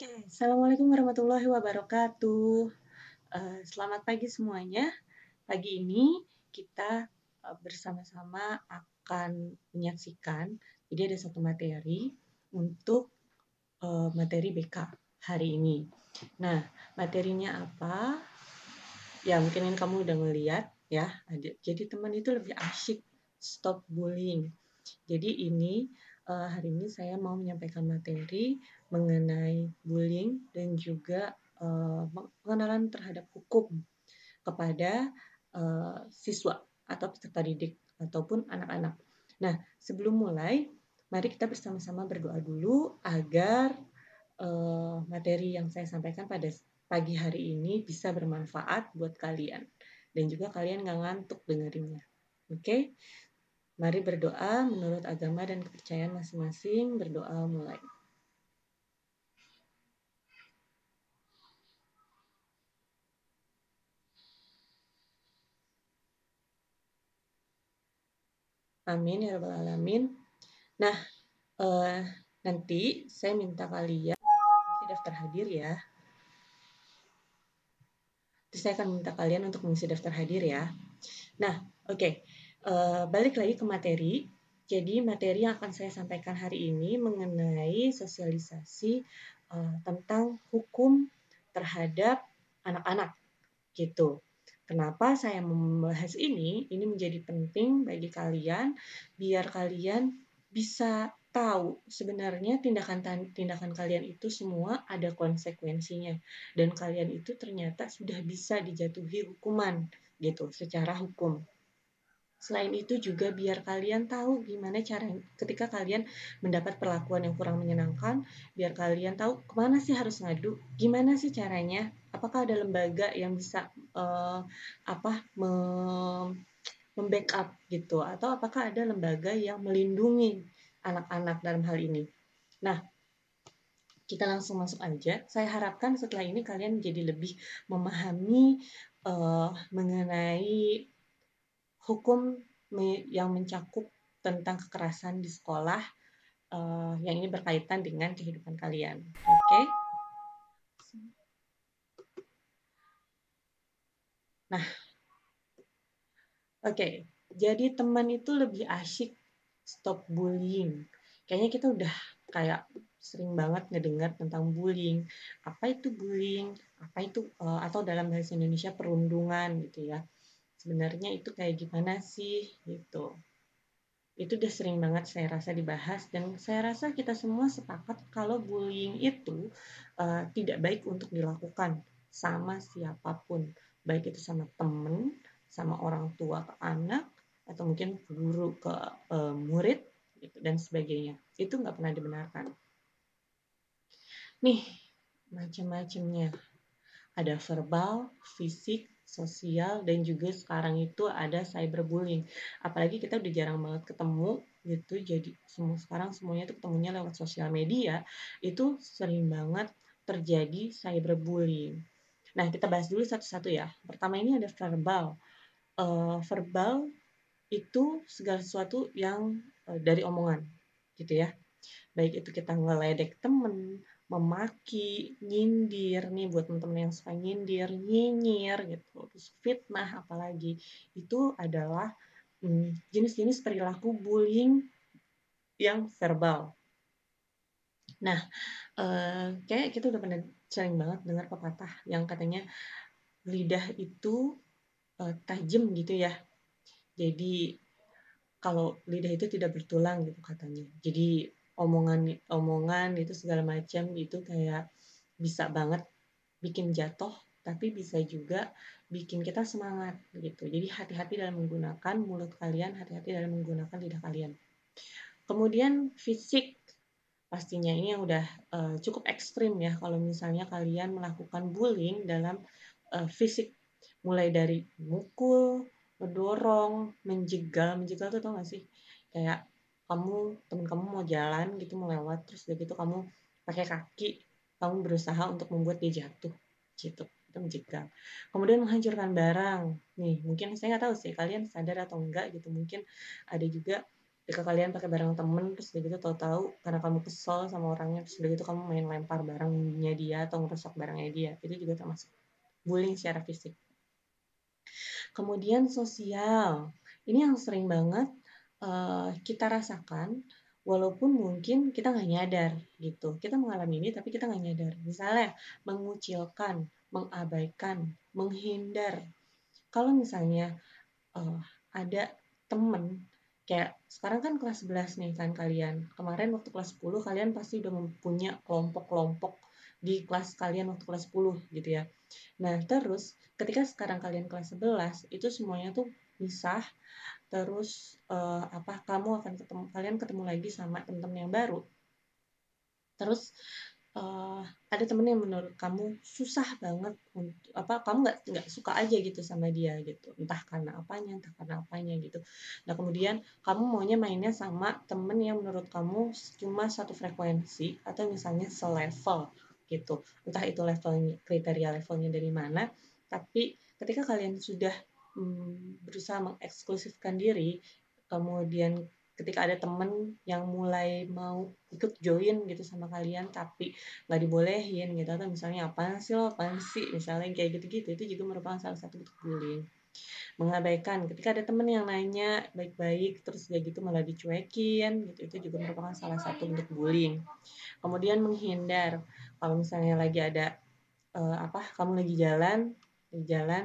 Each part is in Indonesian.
Oke, Assalamualaikum warahmatullahi wabarakatuh. Selamat pagi semuanya. Pagi ini kita bersama-sama akan menyaksikan, jadi ada satu materi untuk materi BK hari ini. Nah, materinya apa? Ya, mungkin ini kamu udah ngeliat ya. Jadi teman itu lebih asyik stop bullying. Jadi hari ini saya mau menyampaikan materi mengenai bullying dan juga pengenalan terhadap hukum kepada siswa atau peserta didik ataupun anak-anak. Nah, sebelum mulai, mari kita bersama-sama berdoa dulu agar materi yang saya sampaikan pada pagi hari ini bisa bermanfaat buat kalian dan juga kalian nggak ngantuk dengerinnya. Oke? Mari berdoa menurut agama dan kepercayaan masing-masing. Berdoa mulai. Amin ya rabbal alamin. Nah, nanti saya minta kalian mengisi daftar hadir ya. Terus saya akan minta kalian untuk mengisi daftar hadir ya. Nah, oke. Balik lagi ke materi. Jadi materi yang akan saya sampaikan hari ini mengenai sosialisasi tentang hukum terhadap anak-anak gitu. Kenapa saya membahas ini? Ini menjadi penting bagi kalian biar kalian bisa tahu sebenarnya tindakan kalian itu semua ada konsekuensinya dan kalian itu ternyata sudah bisa dijatuhi hukuman gitu secara hukum. Selain itu juga biar kalian tahu gimana cara ketika kalian mendapat perlakuan yang kurang menyenangkan, biar kalian tahu kemana sih harus ngadu, gimana sih caranya, apakah ada lembaga yang bisa uh, apa membackup gitu, atau apakah ada lembaga yang melindungi anak-anak dalam hal ini. Nah, kita langsung masuk aja. Saya harapkan setelah ini kalian menjadi lebih memahami mengenai hukum yang mencakup tentang kekerasan di sekolah yang ini berkaitan dengan kehidupan kalian. Oke? Nah, oke. Jadi teman itu lebih asyik stop bullying. Kayaknya kita udah kayak sering banget ngedengar tentang bullying. Apa itu bullying? Apa itu atau dalam bahasa Indonesia perundungan gitu ya. Sebenarnya itu kayak gimana sih gitu. Itu udah sering banget saya rasa dibahas dan saya rasa kita semua sepakat kalau bullying itu tidak baik untuk dilakukan sama siapapun, baik itu sama temen, sama orang tua ke anak, atau mungkin guru ke murid gitu, dan sebagainya. Itu nggak pernah dibenarkan. Nih, macam-macamnya. Ada verbal, fisik, sosial, dan juga sekarang itu ada cyberbullying. Apalagi kita udah jarang banget ketemu gitu, jadi sekarang semuanya tuh ketemunya lewat sosial media, itu sering banget terjadi cyberbullying. Nah, kita bahas dulu satu-satu ya. Pertama ini ada verbal. Verbal itu segala sesuatu yang dari omongan gitu ya, baik itu kita ngeledek temen, memaki, nyindir nih buat temen-temen yang suka nyindir, nyinyir gitu, terus fitnah apalagi, itu adalah jenis-jenis perilaku bullying yang verbal. Nah, kayak kita udah pernah sering banget dengar pepatah yang katanya lidah itu tajam gitu ya. Jadi kalau lidah itu tidak bertulang gitu katanya. Jadi omongan itu segala macam itu kayak bisa banget bikin jatuh, tapi bisa juga bikin kita semangat gitu. Jadi hati-hati dalam menggunakan mulut kalian, hati-hati dalam menggunakan lidah kalian. Kemudian fisik, pastinya ini yang udah cukup ekstrim ya kalau misalnya kalian melakukan bullying dalam fisik, mulai dari mukul, mendorong, menjegal tuh tau gak sih, kayak temen kamu mau jalan gitu, mau lewat, terus udah gitu kamu pakai kaki, kamu berusaha untuk membuat dia jatuh gitu, itu menjegal. Kemudian menghancurkan barang nih, mungkin saya nggak tahu sih kalian sadar atau enggak gitu, mungkin ada juga Ketika kalian pakai barang temen, terus udah gitu tahu-tahu karena kamu kesel sama orangnya, terus udah gitu kamu main lempar barangnya dia atau ngerusak barangnya dia, itu juga termasuk bullying secara fisik. Kemudian sosial, ini yang sering banget kita rasakan, walaupun mungkin kita nggak nyadar gitu. Kita mengalami ini tapi kita nggak nyadar. Misalnya mengucilkan, mengabaikan, menghindar. Kalau misalnya uh, ada temen, kayak sekarang kan kelas 11 nih kan kalian. Kemarin waktu kelas 10 kalian pasti udah mempunyai kelompok-kelompok di kelas kalian waktu kelas 10 gitu ya. Nah, terus ketika sekarang kalian kelas 11, itu semuanya tuh misah, terus kalian ketemu lagi sama temen-temen yang baru. Terus ada temen yang menurut kamu susah banget untuk kamu nggak suka aja gitu sama dia gitu, entah karena apanya gitu. Nah kemudian kamu maunya mainnya sama temen yang menurut kamu cuma satu frekuensi atau misalnya selevel gitu, entah itu levelnya, kriteria levelnya dari mana, tapi ketika kalian sudah berusaha mengeksklusifkan diri, kemudian ketika ada temen yang mulai mau ikut join gitu sama kalian tapi nggak dibolehin gitu, atau misalnya apaan sih misalnya kayak gitu-gitu, itu juga merupakan salah satu bentuk bullying. Mengabaikan, ketika ada temen yang nanya baik-baik terus kayak gitu malah dicuekin gitu, itu juga merupakan salah satu bentuk bullying. Kemudian menghindar, kalau misalnya lagi ada kamu lagi jalan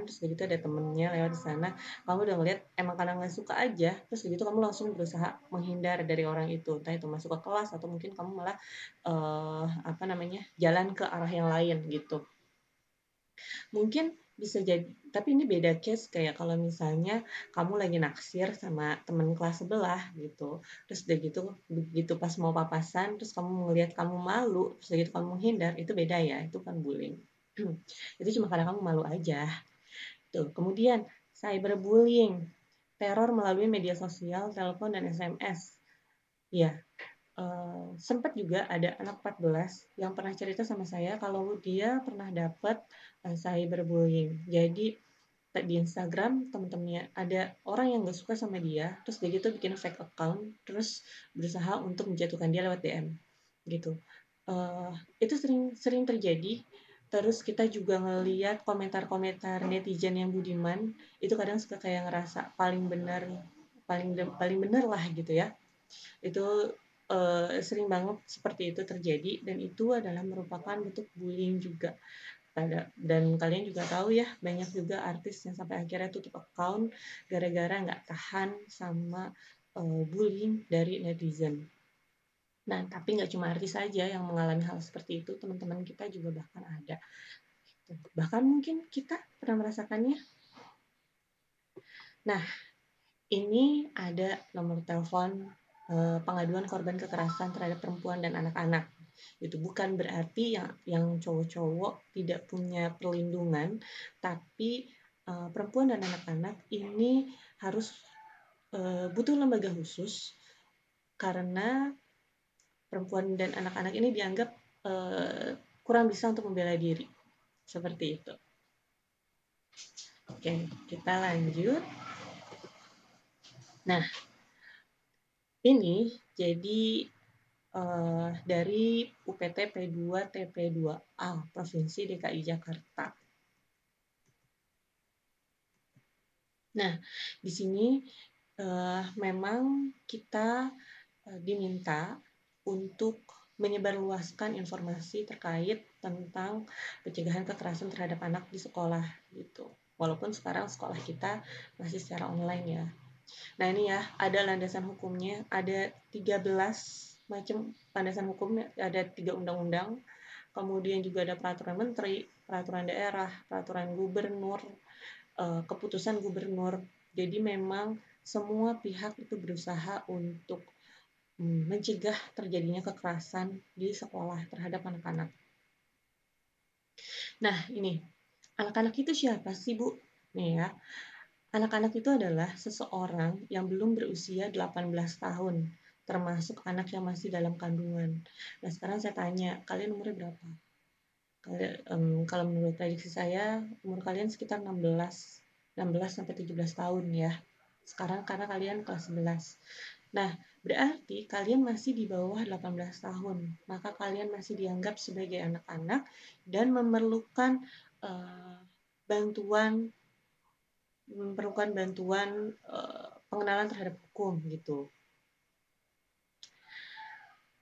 terus begitu ada temennya lewat di sana, kamu udah ngeliat emang karena nggak suka aja, terus begitu kamu langsung berusaha menghindar dari orang itu, entah itu masuk ke kelas atau mungkin kamu malah jalan ke arah yang lain gitu. Mungkin bisa jadi, tapi ini beda case kayak kalau misalnya kamu lagi naksir sama temen kelas sebelah gitu, terus udah gitu begitu pas mau papasan terus kamu ngelihat kamu malu terus udah gitu kamu menghindar, itu beda ya, itu kan bullying. Itu cuma karena kamu malu aja tuh. Kemudian cyberbullying, teror melalui media sosial, telepon, dan SMS. Ya, sempat juga ada anak 14 yang pernah cerita sama saya kalau dia pernah dapat cyberbullying. Jadi di Instagram temen-temennya ada orang yang gak suka sama dia, terus dia gitu bikin fake account, terus berusaha untuk menjatuhkan dia lewat DM gitu. Itu sering sering terjadi. Terus kita juga ngeliat komentar-komentar netizen yang budiman, itu kadang suka kayak ngerasa paling benar, paling benar lah gitu ya. Itu sering banget seperti itu terjadi, dan itu adalah merupakan bentuk bullying juga. Dan kalian juga tahu ya, banyak juga artis yang sampai akhirnya tutup account gara-gara nggak tahan sama bullying dari netizen. Nah, tapi nggak cuma artis saja yang mengalami hal seperti itu, teman-teman kita juga bahkan ada. Bahkan mungkin kita pernah merasakannya. Nah, ini ada nomor telepon pengaduan korban kekerasan terhadap perempuan dan anak-anak. Itu bukan berarti yang cowok-cowok tidak punya perlindungan, tapi perempuan dan anak-anak ini harus butuh lembaga khusus karena perempuan dan anak-anak ini dianggap kurang bisa untuk membela diri. Seperti itu. Oke, kita lanjut. Nah, ini jadi dari UPT P2 TP2A Provinsi DKI Jakarta. Nah, di sini memang kita diminta untuk menyebarluaskan informasi terkait tentang pencegahan kekerasan terhadap anak di sekolah gitu. Walaupun sekarang sekolah kita masih secara online ya. Nah ini ya, ada landasan hukumnya, ada 13 macam landasan hukumnya, ada 3 undang-undang, kemudian juga ada peraturan menteri, peraturan daerah, peraturan gubernur, keputusan gubernur. Jadi memang semua pihak itu berusaha untuk mencegah terjadinya kekerasan di sekolah terhadap anak-anak. Nah ini, anak-anak itu siapa sih Bu? Nih ya, anak-anak itu adalah seseorang yang belum berusia 18 tahun, termasuk anak yang masih dalam kandungan. Nah sekarang saya tanya, kalian umurnya berapa? Kalau menurut prediksi saya, umur kalian sekitar 16 sampai 17 tahun ya. Sekarang karena kalian kelas 11. Nah, berarti kalian masih di bawah 18 tahun, maka kalian masih dianggap sebagai anak-anak dan memerlukan uh, bantuan pengenalan terhadap hukum gitu.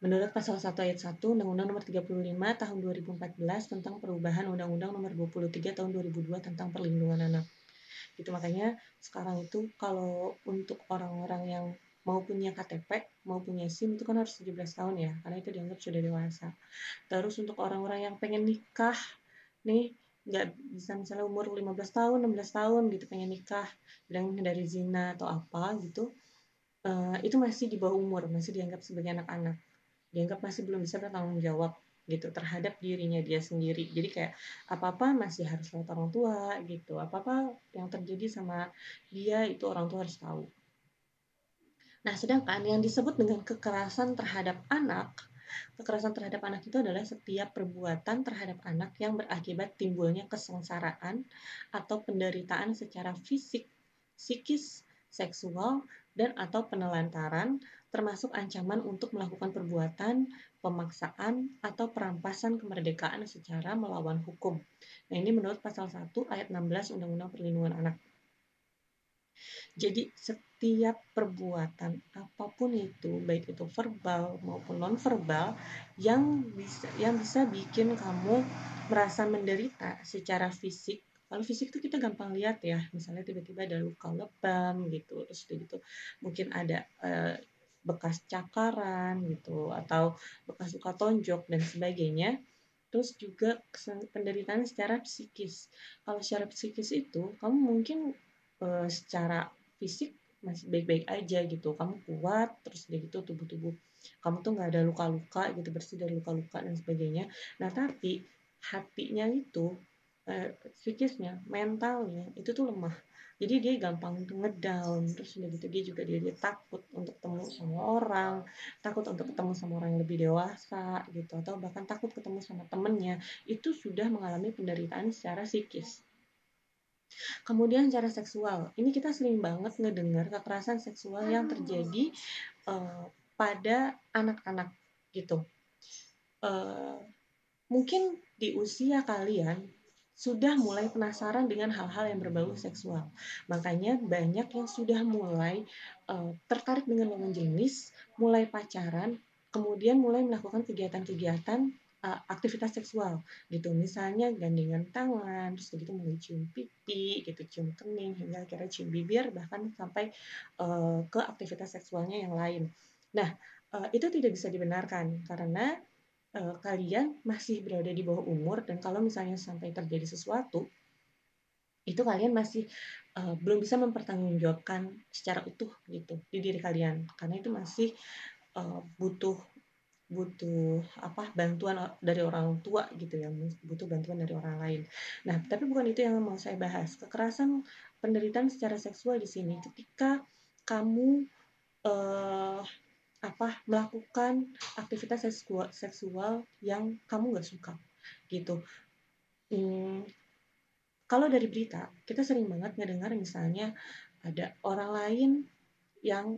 Menurut pasal 1 ayat 1 Undang-Undang Nomor 35 Tahun 2014 tentang perubahan Undang-Undang Nomor 23 Tahun 2002 tentang perlindungan anak. Gitu, makanya sekarang itu kalau untuk orang-orang yang mau punya KTP, mau punya SIM itu kan harus 17 tahun ya, karena itu dianggap sudah dewasa. Terus untuk orang-orang yang pengen nikah nih, nggak bisa misalnya umur 15 tahun, 16 tahun gitu pengen nikah, bilang dari zina atau apa gitu, itu masih di bawah umur, masih dianggap sebagai anak-anak, dianggap masih belum bisa bertanggung jawab gitu terhadap dirinya dia sendiri. Jadi kayak apa-apa masih harus lewat orang tua gitu, apa-apa yang terjadi sama dia itu orang tua harus tahu. Nah, sedangkan yang disebut dengan kekerasan terhadap anak, kekerasan terhadap anak itu adalah setiap perbuatan terhadap anak yang berakibat timbulnya kesengsaraan atau penderitaan secara fisik, psikis, seksual, dan atau penelantaran, termasuk ancaman untuk melakukan perbuatan, pemaksaan, atau perampasan kemerdekaan secara melawan hukum. Nah, ini menurut pasal 1 ayat 16 Undang-Undang Perlindungan Anak. Jadi setiap perbuatan apapun itu, baik itu verbal maupun non-verbal, yang bisa bikin kamu merasa menderita secara fisik. Kalau fisik tuh kita gampang lihat ya, misalnya tiba-tiba ada luka lebam gitu, terus gitu mungkin ada bekas cakaran gitu, atau bekas luka tonjok dan sebagainya. Terus juga penderitaan secara psikis. Kalau secara psikis itu, kamu mungkin secara fisik masih baik-baik aja gitu, kamu kuat, terus udah gitu tubuh-tubuh kamu tuh nggak ada luka-luka gitu, bersih dari luka-luka dan sebagainya. Nah tapi hatinya itu, psikisnya, mentalnya itu tuh lemah, jadi dia gampang ngedown, terus udah gitu dia takut untuk ketemu sama orang, takut untuk ketemu sama orang yang lebih dewasa gitu, atau bahkan takut ketemu sama temennya, itu sudah mengalami penderitaan secara psikis. Kemudian secara seksual, ini kita sering banget ngedengar kekerasan seksual yang terjadi pada anak-anak gitu. Uh, Mungkin di usia kalian sudah mulai penasaran dengan hal-hal yang berbau seksual. Makanya banyak yang sudah mulai tertarik dengan lawan jenis, mulai pacaran, kemudian mulai melakukan kegiatan-kegiatan aktivitas seksual gitu. Misalnya gandengan tangan, terus begitu mulai cium pipi, gitu, cium kening, hingga akhirnya cium bibir, bahkan sampai ke aktivitas seksualnya yang lain. Nah, itu tidak bisa dibenarkan karena kalian masih berada di bawah umur, dan kalau misalnya sampai terjadi sesuatu itu kalian masih belum bisa mempertanggungjawabkan secara utuh gitu di diri kalian, karena itu masih butuh butuh bantuan dari orang tua gitu ya, butuh bantuan dari orang lain. Nah tapi bukan itu yang mau saya bahas. Kekerasan penderitaan secara seksual di sini ketika kamu eh, melakukan aktivitas seksual yang kamu nggak suka gitu. Kalau dari berita kita sering banget ngedengar misalnya ada orang lain yang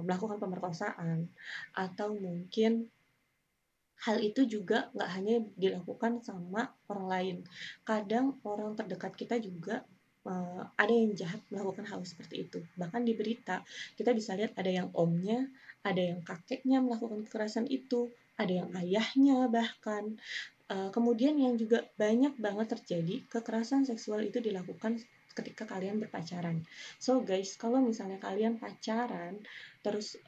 melakukan pemerkosaan, atau mungkin hal itu juga nggak hanya dilakukan sama orang lain, kadang orang terdekat kita juga ada yang jahat melakukan hal seperti itu. Bahkan di berita kita bisa lihat ada yang omnya, ada yang kakeknya melakukan kekerasan itu, ada yang ayahnya bahkan. Kemudian yang juga banyak banget terjadi, kekerasan seksual itu dilakukan ketika kalian berpacaran. So guys, kalau misalnya kalian pacaran terus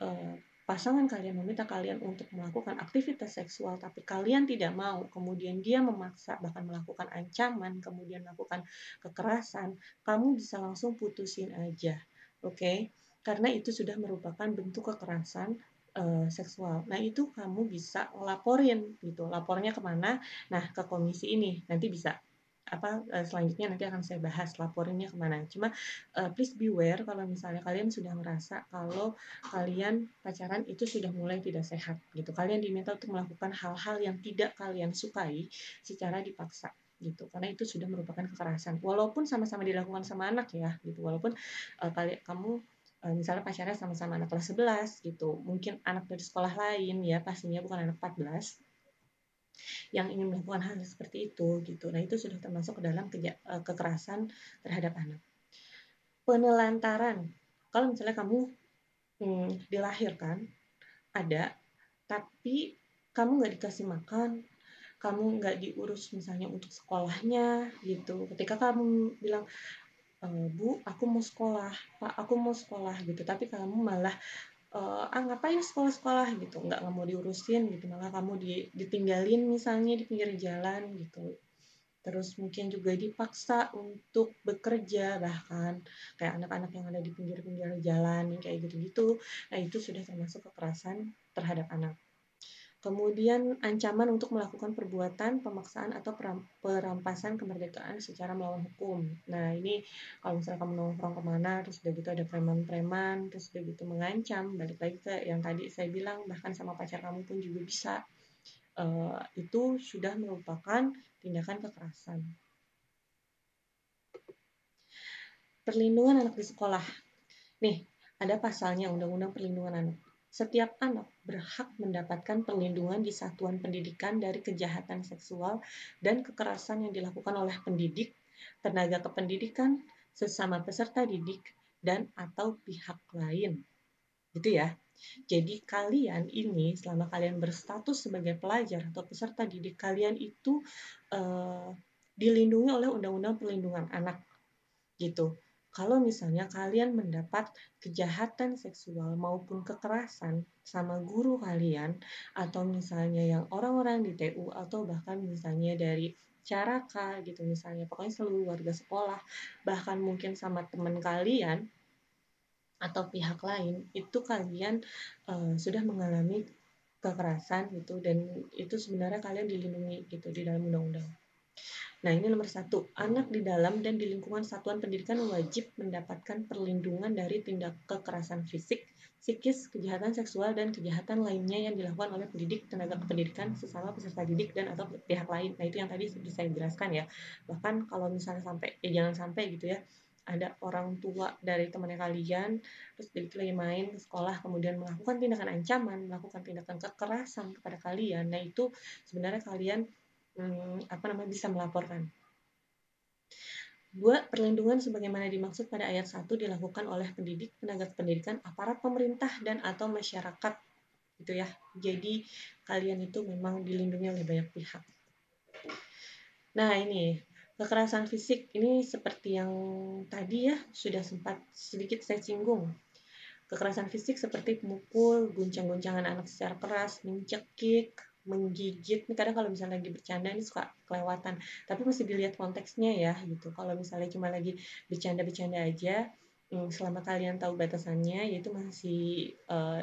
pasangan kalian meminta kalian untuk melakukan aktivitas seksual tapi kalian tidak mau, kemudian dia memaksa bahkan melakukan ancaman, kemudian melakukan kekerasan, kamu bisa langsung putusin aja, oke? Karena itu sudah merupakan bentuk kekerasan seksual. Nah itu kamu bisa laporin gitu. Lapornya kemana? Nah ke komisi ini nanti bisa selanjutnya nanti akan saya bahas laporinnya kemana. Cuma please beware kalau misalnya kalian sudah merasa kalau kalian pacaran itu sudah mulai tidak sehat gitu. Kalian diminta untuk melakukan hal-hal yang tidak kalian sukai secara dipaksa gitu, karena itu sudah merupakan kekerasan walaupun sama-sama dilakukan sama anak ya gitu, walaupun kamu misalnya pacarnya sama-sama anak kelas 11 gitu, mungkin anak dari sekolah lain ya, pastinya bukan anak 14 yang ingin melakukan hal seperti itu gitu. Nah, itu sudah termasuk ke dalam kekerasan terhadap anak. Penelantaran, kalau misalnya kamu dilahirkan ada, tapi kamu nggak dikasih makan, kamu nggak diurus misalnya untuk sekolahnya gitu. Ketika kamu bilang, Bu, aku mau sekolah, Pak, aku mau sekolah gitu, tapi kamu malah ngapain sekolah-sekolah gitu, nggak mau diurusin gitu, malah kamu ditinggalin misalnya di pinggir jalan gitu. Terus mungkin juga dipaksa untuk bekerja, bahkan kayak anak-anak yang ada di pinggir-pinggir jalan yang kayak gitu-gitu. Nah, itu sudah termasuk kekerasan terhadap anak. Kemudian ancaman untuk melakukan perbuatan pemaksaan atau perampasan kemerdekaan secara melawan hukum. Nah, ini kalau misalnya kamu nongkrong kemana, terus udah gitu ada preman-preman, terus udah gitu mengancam, balik lagi ke yang tadi saya bilang, bahkan sama pacar kamu pun juga bisa. Itu sudah merupakan tindakan kekerasan. Perlindungan anak di sekolah. Nih, ada pasalnya Undang-Undang Perlindungan Anak. Setiap anak berhak mendapatkan perlindungan di satuan pendidikan dari kejahatan seksual dan kekerasan yang dilakukan oleh pendidik, tenaga kependidikan, sesama peserta didik, dan atau pihak lain. Gitu ya. Jadi kalian ini selama kalian berstatus sebagai pelajar atau peserta didik, kalian itu dilindungi oleh Undang-Undang Perlindungan Anak gitu. Kalau misalnya kalian mendapat kejahatan seksual maupun kekerasan sama guru kalian, atau misalnya yang orang-orang di TU, atau bahkan misalnya dari Caraka gitu misalnya, pokoknya seluruh warga sekolah, bahkan mungkin sama teman kalian atau pihak lain, itu kalian sudah mengalami kekerasan gitu, dan itu sebenarnya kalian dilindungi gitu di dalam undang-undang. Nah, ini nomor 1. Anak di dalam dan di lingkungan satuan pendidikan wajib mendapatkan perlindungan dari tindak kekerasan fisik, psikis, kejahatan seksual, dan kejahatan lainnya yang dilakukan oleh pendidik, tenaga kependidikan, sesama peserta didik, dan atau pihak lain. Nah, itu yang tadi bisa saya jelaskan ya. Bahkan kalau misalnya sampai, jangan sampai gitu ya, ada orang tua dari temannya kalian, terus lagi main ke sekolah, kemudian melakukan tindakan ancaman, melakukan tindakan kekerasan kepada kalian. Nah, itu sebenarnya kalian bisa melaporkan. 2. Perlindungan sebagaimana dimaksud pada ayat 1 dilakukan oleh pendidik, tenaga pendidikan, aparat pemerintah, dan atau masyarakat. Gitu ya. Jadi kalian itu memang dilindungi oleh banyak pihak. Nah, ini kekerasan fisik ini seperti yang tadi ya sudah sempat sedikit saya singgung. Kekerasan fisik seperti pemukul, goncang-goncangan anak secara keras, mencekik, menggigit. Ini kadang kalau misalnya lagi bercanda ini suka kelewatan, tapi mesti dilihat konteksnya ya gitu. Kalau misalnya cuma lagi bercanda-bercanda aja, selama kalian tahu batasannya, yaitu masih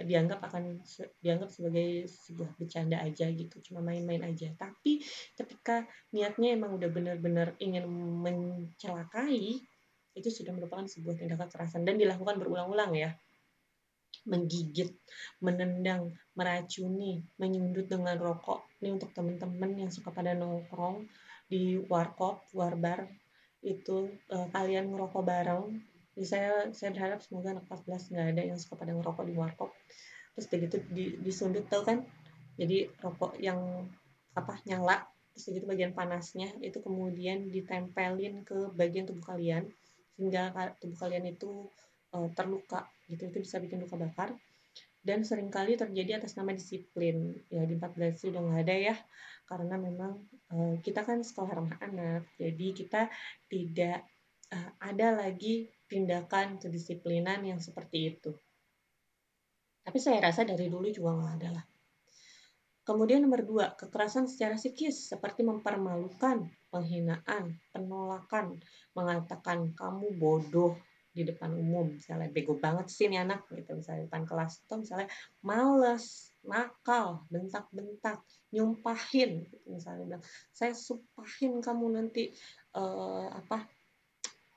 dianggap sebagai sebuah bercanda aja gitu, cuma main-main aja. Tapi ketika niatnya emang udah benar-benar ingin mencelakai, itu sudah merupakan sebuah tindakan kekerasan dan dilakukan berulang-ulang ya. Menggigit, menendang, meracuni, menyundut dengan rokok. Ini untuk teman-teman yang suka pada nongkrong di warkop, warbar, itu kalian ngerokok bareng. Jadi saya berharap semoga anak 14 nggak ada yang suka pada ngerokok di warkop. Terus begitu disundut, tahu kan? Jadi rokok yang nyala, terus begitu bagian panasnya itu kemudian ditempelin ke bagian tubuh kalian sehingga tubuh kalian itu terluka gitu, itu bisa bikin luka bakar. Dan seringkali terjadi atas nama disiplin ya. Di 14 sudah nggak ada ya, karena memang kita kan sekolah ramah anak, jadi kita tidak ada lagi tindakan kedisiplinan yang seperti itu. Tapi saya rasa dari dulu juga nggak ada lah. Kemudian nomor 2, kekerasan secara psikis seperti mempermalukan, penghinaan, penolakan, mengatakan kamu bodoh di depan umum, misalnya bego banget sih nih anak gitu, misalnya depan kelas, atau misalnya males, nakal, bentak-bentak, nyumpahin gitu, misalnya bilang saya sumpahin kamu nanti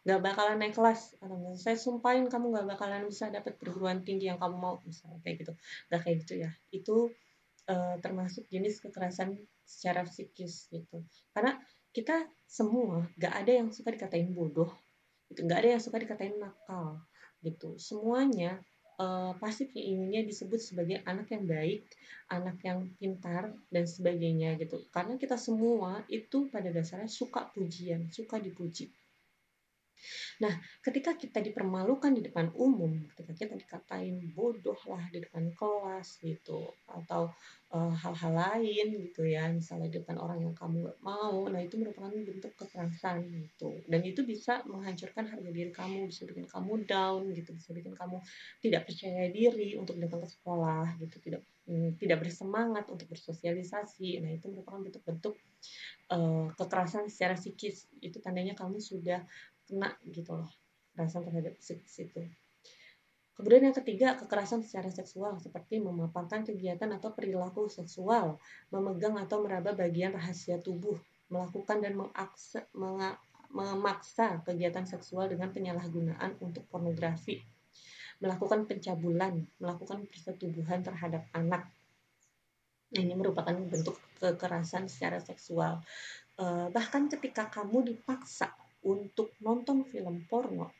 nggak bakalan naik kelas, atau saya sumpahin kamu nggak bakalan bisa dapat perguruan tinggi yang kamu mau, misalnya kayak gitu. Nggak kayak gitu ya, itu termasuk jenis kekerasan secara psikis gitu. Karena kita semua gak ada yang suka dikatain bodoh, gitu. Gak ada yang suka dikatain nakal, gitu. Semuanya pasti inginnya disebut sebagai anak yang baik, anak yang pintar dan sebagainya gitu. Karena kita semua itu pada dasarnya suka pujian, suka dipuji. Nah, ketika kita dipermalukan di depan umum, ketika kita dikatain bodoh lah di depan kelas gitu, atau hal-hal lain gitu ya, misalnya di depan orang yang kamu gak mau, nah itu merupakan bentuk kekerasan gitu. Dan itu bisa menghancurkan harga diri kamu, bisa bikin kamu down gitu, bisa bikin kamu tidak percaya diri untuk datang ke sekolah gitu, tidak bersemangat untuk bersosialisasi. Nah, itu merupakan bentuk-bentuk kekerasan secara psikis. Itu tandanya kamu sudah kena gitu loh, kekerasan terhadap psikis itu. Kemudian yang ketiga, kekerasan secara seksual seperti memaparkan kegiatan atau perilaku seksual, memegang atau meraba bagian rahasia tubuh, melakukan dan memaksa kegiatan seksual dengan penyalahgunaan untuk pornografi, melakukan pencabulan, melakukan persetubuhan terhadap anak. Ini merupakan bentuk kekerasan secara seksual. Bahkan ketika kamu dipaksa untuk nonton film porno,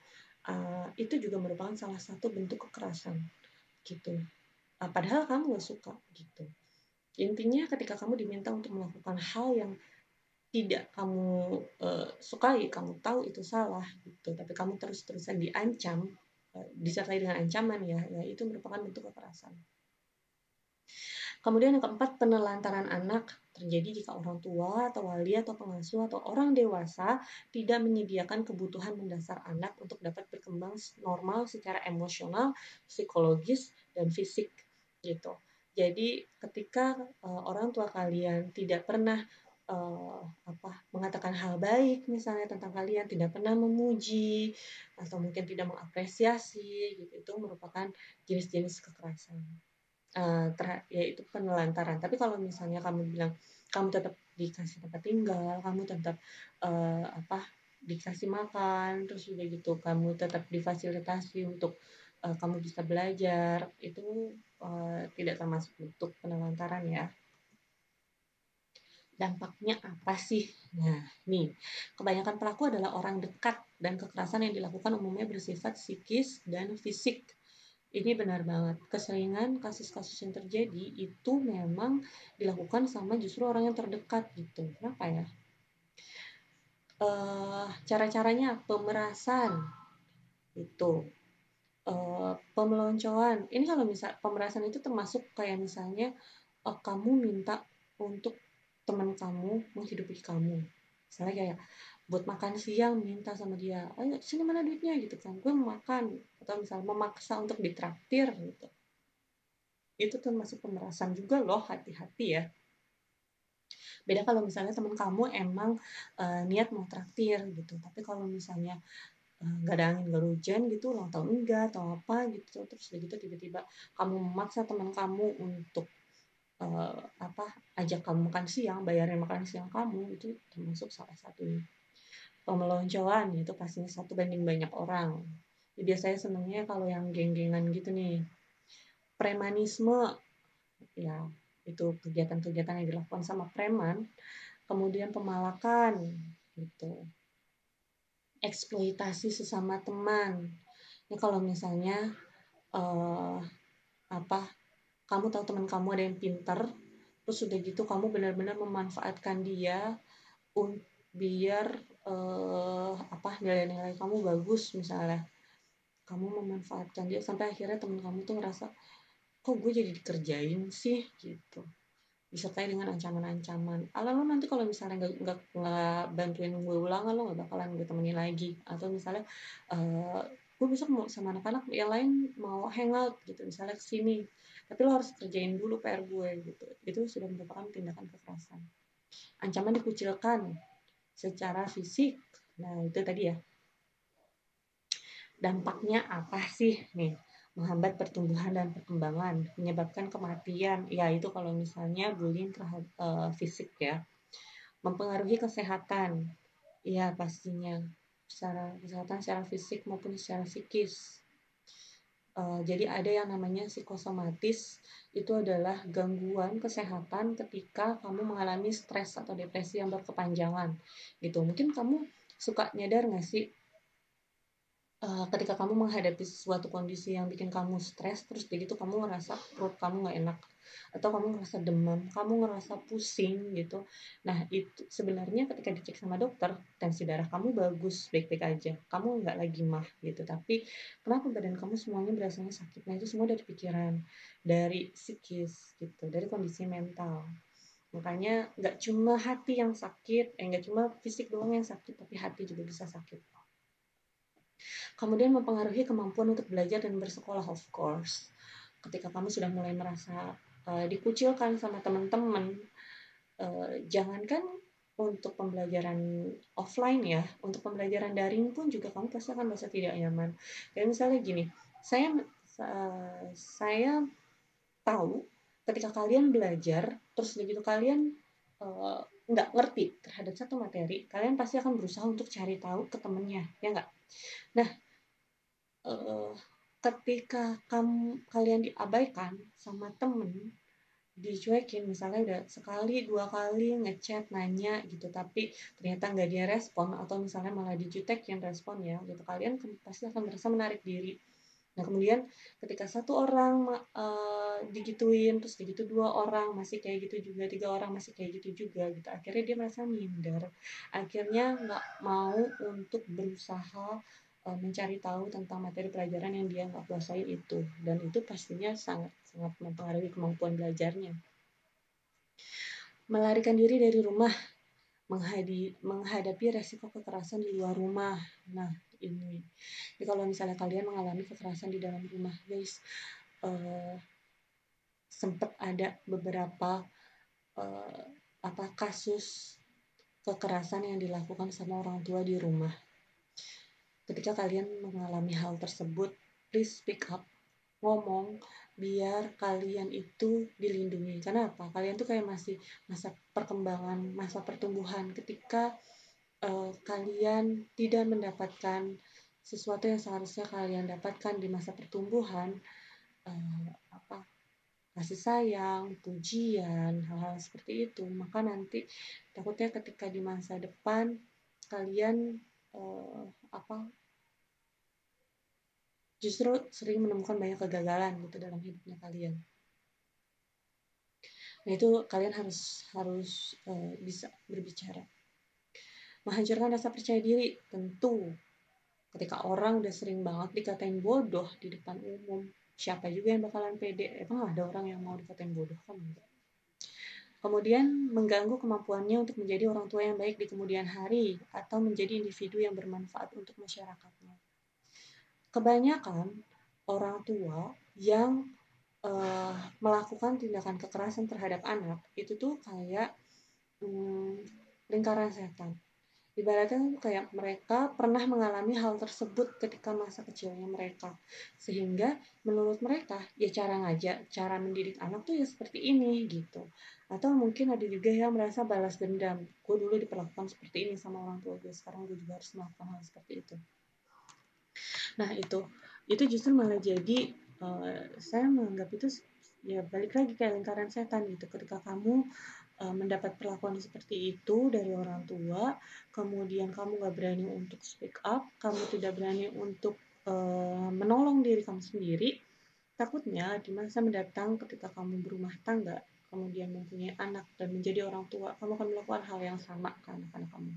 itu juga merupakan salah satu bentuk kekerasan gitu. Padahal kamu gak suka gitu. Intinya ketika kamu diminta untuk melakukan hal yang tidak kamu sukai, kamu tahu itu salah gitu, tapi kamu terus-terusan diancam, disertai dengan ancaman ya itu merupakan bentuk kekerasan. Kemudian yang keempat, penelantaran anak terjadi jika orang tua atau wali atau pengasuh atau orang dewasa tidak menyediakan kebutuhan mendasar anak untuk dapat berkembang normal secara emosional, psikologis, dan fisik gitu. Jadi ketika orang tua kalian tidak pernah mengatakan hal baik misalnya tentang kalian, tidak pernah memuji atau mungkin tidak mengapresiasi gitu, itu merupakan jenis-jenis kekerasan. Yaitu penelantaran. Tapi kalau misalnya kamu bilang kamu tetap dikasih tempat tinggal, kamu tetap dikasih makan, terus udah gitu kamu tetap difasilitasi untuk kamu bisa belajar, itu tidak termasuk bentuk penelantaran ya. Dampaknya apa sih? Nah, nih, kebanyakan pelaku adalah orang dekat dan kekerasan yang dilakukan umumnya bersifat psikis dan fisik. Ini benar banget. Keseringan kasus-kasus yang terjadi itu memang dilakukan sama justru orang yang terdekat gitu. Kenapa ya? Cara-caranya pemerasan itu, pemeloncoan. Ini kalau misal pemerasan itu termasuk kayak misalnya kamu minta untuk teman kamu menghidupi kamu. Misalnya kayak buat makan siang minta sama dia, ayo sini mana duitnya gitu kan, gue mau makan, atau misalnya memaksa untuk ditraktir gitu. Itu termasuk pemerasan juga loh, hati-hati ya. Beda kalau misalnya teman kamu emang niat mau traktir gitu, tapi kalau misalnya nggak ada angin nggak hujan gitu, ulang tahun enggak atau apa gitu, terus udah gitu tiba-tiba kamu memaksa teman kamu untuk ajak kamu makan siang, bayarin makan siang kamu, itu termasuk salah satu pemeloncoan, itu pastinya satu banding banyak orang. Jadi biasanya senengnya kalau yang geng-gengan gitu nih, premanisme ya, itu kegiatan-kegiatan yang dilakukan sama preman, kemudian pemalakan gitu, eksploitasi sesama teman. Ini kalau misalnya eh, apa kamu tahu teman kamu ada yang pinter, terus udah gitu kamu benar-benar memanfaatkan dia biar nilai-nilai kamu bagus misalnya, kamu memanfaatkan dia sampai akhirnya teman kamu tuh ngerasa kok gue jadi dikerjain sih gitu, disertai dengan ancaman-ancaman, ala lo nanti kalau misalnya nggak bantuin gue ulangan lo nggak bakalan gue temenin lagi, atau misalnya gue besok mau sama anak-anak yang lain mau hangout gitu misalnya kesini, tapi lo harus kerjain dulu PR gue gitu. Itu sudah merupakan tindakan kekerasan. Ancaman dikucilkan secara fisik, nah itu tadi ya. Dampaknya apa sih nih? Menghambat pertumbuhan dan perkembangan, menyebabkan kematian. Ya itu kalau misalnya bullying terhadap fisik ya. Mempengaruhi kesehatan. Ya pastinya secara kesehatan secara fisik maupun secara psikis. Jadi ada yang namanya psikosomatis, itu adalah gangguan kesehatan ketika kamu mengalami stres atau depresi yang berkepanjangan gitu. Mungkin kamu suka nyadar nggak sih Ketika kamu menghadapi suatu kondisi yang bikin kamu stres, terus begitu kamu ngerasa perut kamu nggak enak, atau kamu ngerasa demam, kamu ngerasa pusing gitu. Nah itu sebenarnya ketika dicek sama dokter, tensi darah kamu bagus, baik-baik aja, kamu nggak lagi mah gitu. Tapi kenapa badan kamu semuanya berasanya sakit? Nah itu semua dari pikiran, dari psikis gitu, dari kondisi mental. Makanya nggak cuma hati yang sakit, nggak cuma fisik doang yang sakit, tapi hati juga bisa sakit. Kemudian mempengaruhi kemampuan untuk belajar dan bersekolah, of course. Ketika kamu sudah mulai merasa dikucilkan sama teman-teman, jangankan untuk pembelajaran offline ya, untuk pembelajaran daring pun juga kamu pasti akan merasa tidak nyaman. Kayak misalnya gini, saya saya tahu ketika kalian belajar, terus begitu kalian uh, nggak ngerti terhadap satu materi, kalian pasti akan berusaha untuk cari tahu ke temennya, ya nggak? Nah, uh, ketika kalian diabaikan sama temen, dicuekin, misalnya udah sekali dua kali ngechat nanya gitu tapi ternyata nggak dia respon, atau misalnya malah dijutekin responnya gitu, kalian pasti akan merasa menarik diri. Nah kemudian ketika satu orang digituin, terus begitu dua orang masih kayak gitu juga, tiga orang masih kayak gitu juga gitu, akhirnya dia merasa minder, akhirnya nggak mau untuk berusaha mencari tahu tentang materi pelajaran yang dia nggak kuasai itu, dan itu pastinya sangat sangat mempengaruhi kemampuan belajarnya. Melarikan diri dari rumah, menghadapi resiko kekerasan di luar rumah. Nah ini, jadi kalau misalnya kalian mengalami kekerasan di dalam rumah guys, uh, sempat ada beberapa uh, kasus kekerasan yang dilakukan sama orang tua di rumah. Ketika kalian mengalami hal tersebut, please speak up, ngomong, biar kalian itu dilindungi. Karena apa? Kalian tuh kayak masih masa perkembangan, masa pertumbuhan. Ketika kalian tidak mendapatkan sesuatu yang seharusnya kalian dapatkan di masa pertumbuhan, uh, apa kasih sayang, pujian, hal-hal seperti itu, maka nanti takutnya ketika di masa depan kalian uh, apa justru sering menemukan banyak kegagalan gitu dalam hidupnya kalian. Nah itu kalian harus harus bisa berbicara. Menghancurkan rasa percaya diri, tentu ketika orang udah sering banget dikatain bodoh di depan umum, siapa juga yang bakalan pede? Emang ada orang yang mau dikatain bodoh? Kan enggak. Kemudian mengganggu kemampuannya untuk menjadi orang tua yang baik di kemudian hari atau menjadi individu yang bermanfaat untuk masyarakatnya. Kebanyakan orang tua yang melakukan tindakan kekerasan terhadap anak itu tuh kayak lingkaran setan. Ibaratnya kayak mereka pernah mengalami hal tersebut ketika masa kecilnya mereka, sehingga menurut mereka ya cara ngajak, cara mendidik anak tuh ya seperti ini gitu. Atau mungkin ada juga yang merasa balas dendam, gue dulu diperlakukan seperti ini sama orang tua gue, sekarang gue juga harus melakukan hal seperti itu. Nah itu justru malah jadi saya menganggap itu ya balik lagi kayak lingkaran setan gitu. Ketika kamu mendapat perlakuan seperti itu dari orang tua, kemudian kamu gak berani untuk speak up, kamu tidak berani untuk menolong diri kamu sendiri, takutnya di masa mendatang ketika kamu berumah tangga, kemudian mempunyai anak dan menjadi orang tua, kamu akan melakukan hal yang sama ke anak-anak kamu.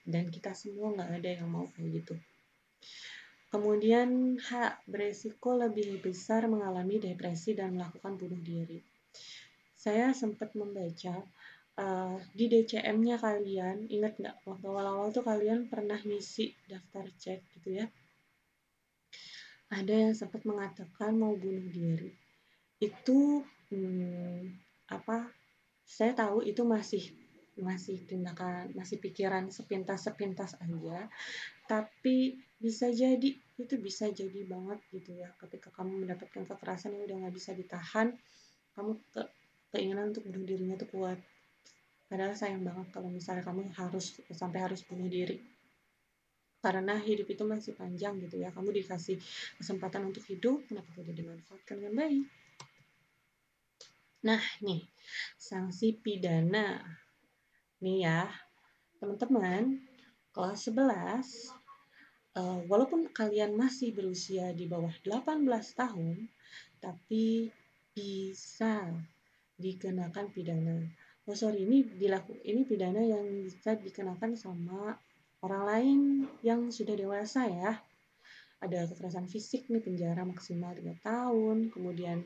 Dan kita semua gak ada yang mau kayak gitu. Kemudian beresiko lebih besar mengalami depresi dan melakukan bunuh diri. Saya sempat membaca di DCM-nya kalian, ingat nggak waktu awal-awal tuh kalian pernah ngisi daftar cek gitu ya? Ada yang sempat mengatakan mau bunuh diri. Itu apa? Saya tahu itu masih tindakan, masih pikiran sepintas-sepintas aja, tapi bisa jadi, itu bisa jadi banget gitu ya, ketika kamu mendapatkan kekerasan yang udah nggak bisa ditahan, kamu keinginan untuk bunuh dirinya tuh kuat. Padahal sayang banget kalau misalnya kamu harus bunuh diri. Karena hidup itu masih panjang gitu ya. Kamu dikasih kesempatan untuk hidup, kenapa tidak dimanfaatkan dengan baik? Nah, nih, sanksi pidana. Nih ya, teman-teman, kelas 11 walaupun kalian masih berusia di bawah 18 tahun, tapi bisa dikenakan pidana. Oh sorry, ini pidana yang bisa dikenakan sama orang lain yang sudah dewasa ya. Ada kekerasan fisik nih, penjara maksimal 3 tahun, kemudian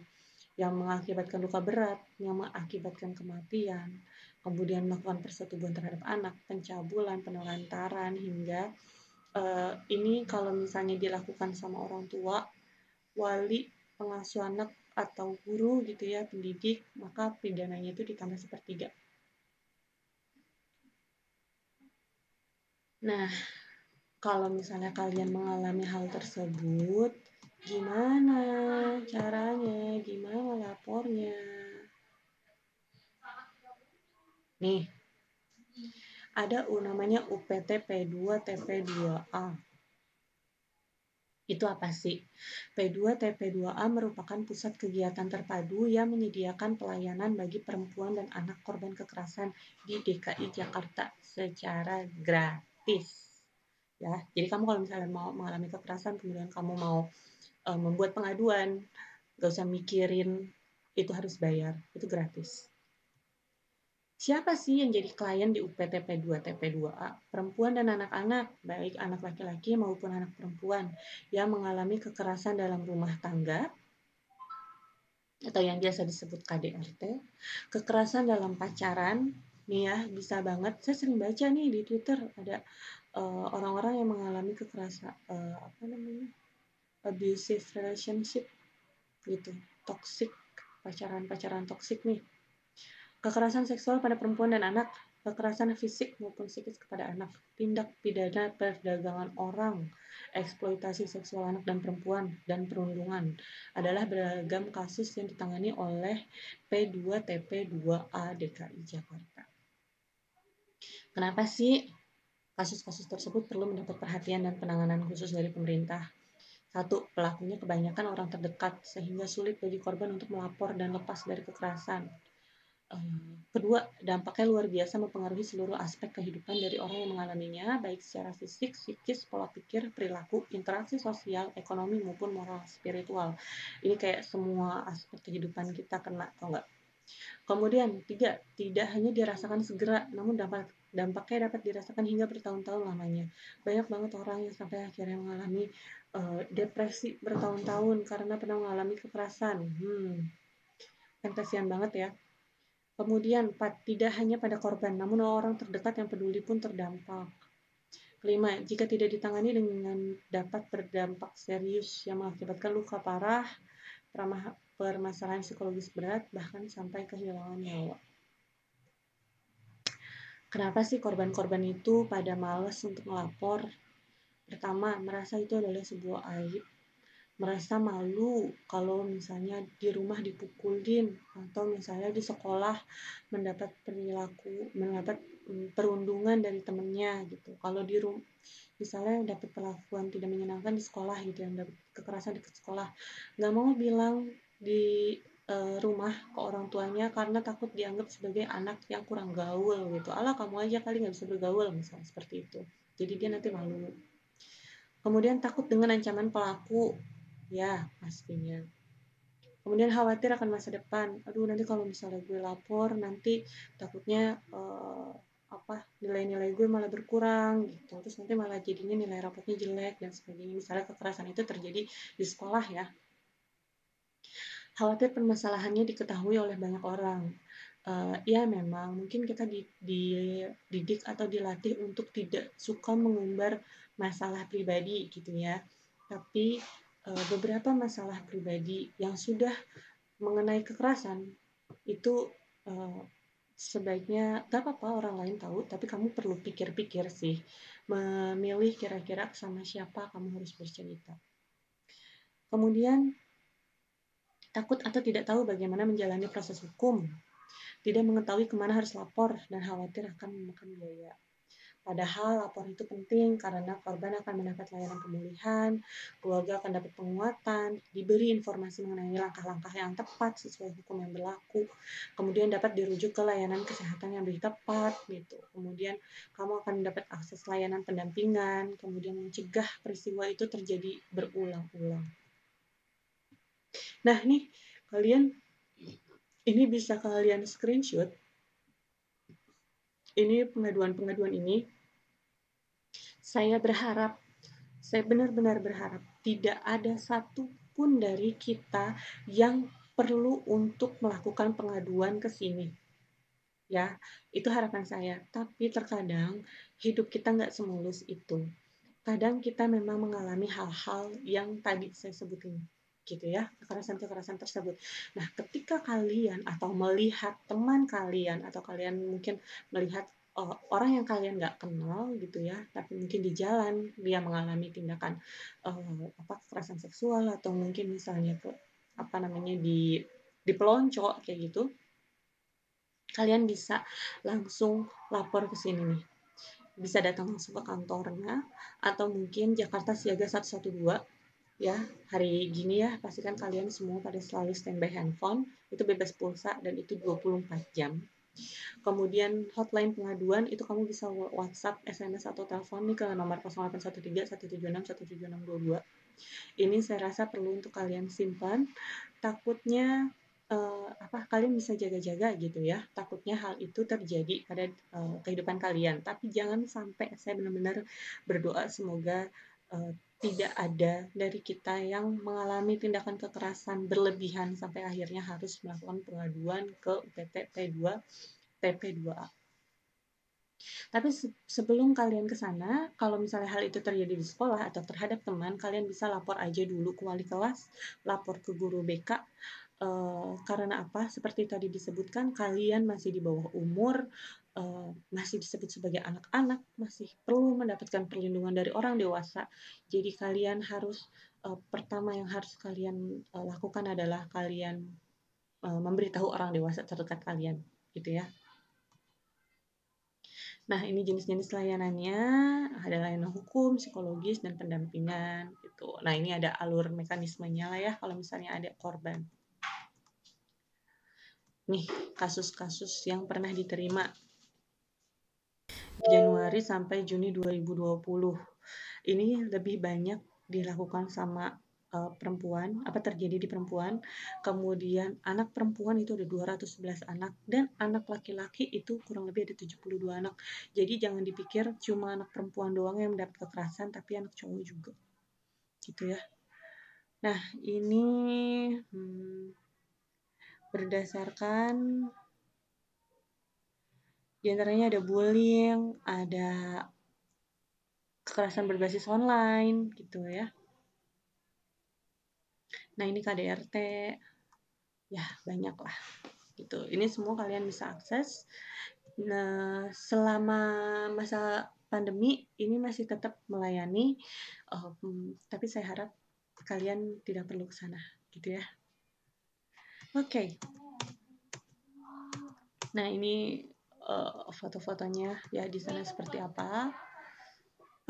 yang mengakibatkan luka berat, yang mengakibatkan kematian, kemudian melakukan persetubuhan terhadap anak, pencabulan, penelantaran, hingga ini kalau misalnya dilakukan sama orang tua, wali, pengasuh anak, atau guru gitu ya, pendidik, maka pidananya itu ditambah sepertiga. Nah, kalau misalnya kalian mengalami hal tersebut, gimana caranya? Gimana lapornya? Nih, ada namanya UPT P2 TP2A. Itu apa sih? P2 TP2A merupakan pusat kegiatan terpadu yang menyediakan pelayanan bagi perempuan dan anak korban kekerasan di DKI Jakarta secara gratis. Ya, jadi kamu kalau misalnya mau mengalami kekerasan, kemudian kamu mau membuat pengaduan, gak usah mikirin itu harus bayar, itu gratis. Siapa sih yang jadi klien di UPTP 2 TP2A? Perempuan dan anak-anak, baik anak laki-laki maupun anak perempuan yang mengalami kekerasan dalam rumah tangga atau yang biasa disebut KDRT, kekerasan dalam pacaran, nih ya bisa banget. Saya sering baca nih di Twitter ada orang-orang yang mengalami kekerasan abusive relationship gitu, toxic, pacaran toksik nih. Kekerasan seksual pada perempuan dan anak, kekerasan fisik maupun psikis kepada anak, tindak pidana perdagangan orang, eksploitasi seksual anak dan perempuan, dan perundungan adalah beragam kasus yang ditangani oleh P2TP2A DKI Jakarta. Kenapa sih kasus-kasus tersebut perlu mendapat perhatian dan penanganan khusus dari pemerintah? Satu, pelakunya kebanyakan orang terdekat sehingga sulit bagi korban untuk melapor dan lepas dari kekerasan. Kedua, dampaknya luar biasa mempengaruhi seluruh aspek kehidupan dari orang yang mengalaminya, baik secara fisik, psikis, pola pikir, perilaku, interaksi sosial, ekonomi, maupun moral, spiritual. Ini kayak semua aspek kehidupan kita kena, atau enggak? Kemudian, tiga, tidak hanya dirasakan segera, namun dampaknya dapat dirasakan hingga bertahun-tahun lamanya. Banyak banget orang yang sampai akhirnya mengalami depresi bertahun-tahun karena pernah mengalami kekerasan. Kan kasihan banget ya. Kemudian, 4, tidak hanya pada korban, namun orang terdekat yang peduli pun terdampak. Kelima, jika tidak ditangani dengan dapat berdampak serius yang mengakibatkan luka parah, permasalahan psikologis berat, bahkan sampai kehilangan nyawa. Kenapa sih korban-korban itu pada malas untuk melapor? Pertama, merasa itu adalah sebuah aib, merasa malu kalau misalnya di rumah dipukulin atau misalnya di sekolah mendapat perundungan dari temennya gitu. Kalau di rumah misalnya dapat perlakuan tidak menyenangkan di sekolah gitu, yang dapat kekerasan di sekolah, nggak mau bilang di rumah ke orang tuanya karena takut dianggap sebagai anak yang kurang gaul gitu. Alah, kamu aja kali nggak bisa bergaul, misalnya seperti itu. Jadi dia nanti malu. Kemudian takut dengan ancaman pelaku, ya pastinya. Kemudian khawatir akan masa depan. Aduh, nanti kalau misalnya gue lapor, nanti takutnya nilai-nilai gue malah berkurang gitu. Terus nanti malah jadinya nilai rapotnya jelek dan sebagainya. Misalnya kekerasan itu terjadi di sekolah ya. Khawatir permasalahannya diketahui oleh banyak orang. Ya memang mungkin kita dididik atau dilatih untuk tidak suka mengumbar masalah pribadi gitu ya. Tapi beberapa masalah pribadi yang sudah mengenai kekerasan itu sebaiknya gak apa-apa orang lain tahu, tapi kamu perlu pikir-pikir sih, memilih kira-kira sama siapa kamu harus bercerita. Kemudian takut atau tidak tahu bagaimana menjalani proses hukum, tidak mengetahui kemana harus lapor, dan khawatir akan memakan biaya. Padahal lapor itu penting karena korban akan mendapat layanan pemulihan, keluarga akan dapat penguatan, diberi informasi mengenai langkah-langkah yang tepat sesuai hukum yang berlaku, kemudian dapat dirujuk ke layanan kesehatan yang lebih tepat gitu. Kemudian kamu akan mendapat akses layanan pendampingan, kemudian mencegah peristiwa itu terjadi berulang-ulang. Nah nih, kalian ini bisa kalian screenshot. Ini pengaduan-pengaduan ini, saya berharap, saya benar-benar berharap tidak ada satupun dari kita yang perlu untuk melakukan pengaduan ke sini. Ya, itu harapan saya. Tapi terkadang hidup kita nggak semulus itu. Kadang kita memang mengalami hal-hal yang tadi saya sebutin, gitu ya, kekerasan-kekerasan tersebut. Nah, ketika kalian atau melihat teman kalian atau kalian mungkin melihat orang yang kalian nggak kenal gitu ya, tapi mungkin di jalan dia mengalami tindakan kekerasan seksual atau mungkin misalnya di pelonco kayak gitu, kalian bisa langsung lapor ke sini nih. Bisa datang langsung ke kantornya atau mungkin Jakarta Siaga 112 ya. Hari gini ya, pastikan kalian semua pada selalu standby handphone, itu bebas pulsa dan itu 24 jam. Kemudian hotline pengaduan itu kamu bisa WhatsApp, SMS atau telepon nih ke nomor 0813 176 17622. Ini saya rasa perlu untuk kalian simpan. Takutnya kalian bisa jaga-jaga gitu ya. Takutnya hal itu terjadi pada kehidupan kalian. Tapi jangan sampai, saya benar-benar berdoa semoga tidak ada dari kita yang mengalami tindakan kekerasan berlebihan sampai akhirnya harus melakukan pengaduan ke UPT P2 TP2A. Tapi sebelum kalian ke sana, kalau misalnya hal itu terjadi di sekolah atau terhadap teman, kalian bisa lapor aja dulu ke wali kelas, lapor ke guru BK. Karena apa? Seperti tadi disebutkan, kalian masih di bawah umur, masih disebut sebagai anak-anak, masih perlu mendapatkan perlindungan dari orang dewasa. Jadi kalian harus pertama yang harus kalian lakukan adalah kalian memberitahu orang dewasa terdekat kalian, gitu ya. Nah, ini jenis-jenis layanannya, ada layanan hukum, psikologis, dan pendampingan gitu. Nah, ini ada alur mekanismenya lah ya kalau misalnya ada korban. Nih, kasus-kasus yang pernah diterima Januari sampai Juni 2020. Ini lebih banyak dilakukan sama perempuan, terjadi di perempuan, kemudian anak perempuan itu ada 211 anak, dan anak laki-laki itu kurang lebih ada 72 anak. Jadi jangan dipikir cuma anak perempuan doang yang mendapat kekerasan, tapi anak cowok juga. Gitu ya. Nah, ini berdasarkan diantaranya ada bullying, ada kekerasan berbasis online, gitu ya. Nah, ini KDRT, ya banyak lah gitu. Ini semua kalian bisa akses. Nah, selama masa pandemi ini masih tetap melayani, tapi saya harap kalian tidak perlu ke sana gitu ya. Oke. Nah, ini foto-fotonya ya di sana seperti apa.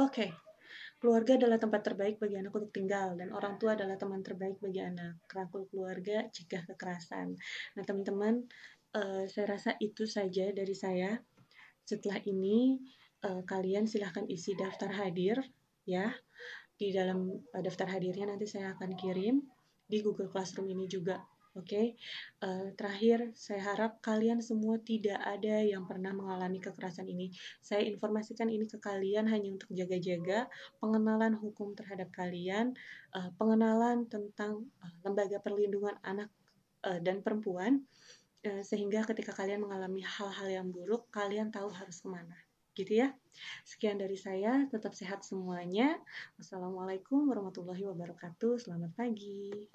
Oke. Keluarga adalah tempat terbaik bagi anak untuk tinggal, dan orang tua adalah teman terbaik bagi anak. Rangkul keluarga, cegah kekerasan. Nah, teman-teman, saya rasa itu saja dari saya. Setelah ini, kalian silahkan isi daftar hadir, ya. Di dalam daftar hadirnya nanti saya akan kirim di Google Classroom ini juga. Oke, terakhir saya harap kalian semua tidak ada yang pernah mengalami kekerasan ini. Saya informasikan ini ke kalian hanya untuk jaga-jaga pengenalan hukum terhadap kalian, pengenalan tentang lembaga perlindungan anak dan perempuan, sehingga ketika kalian mengalami hal-hal yang buruk, kalian tahu harus kemana. Gitu ya. Sekian dari saya, tetap sehat semuanya. Wassalamualaikum warahmatullahi wabarakatuh. Selamat pagi.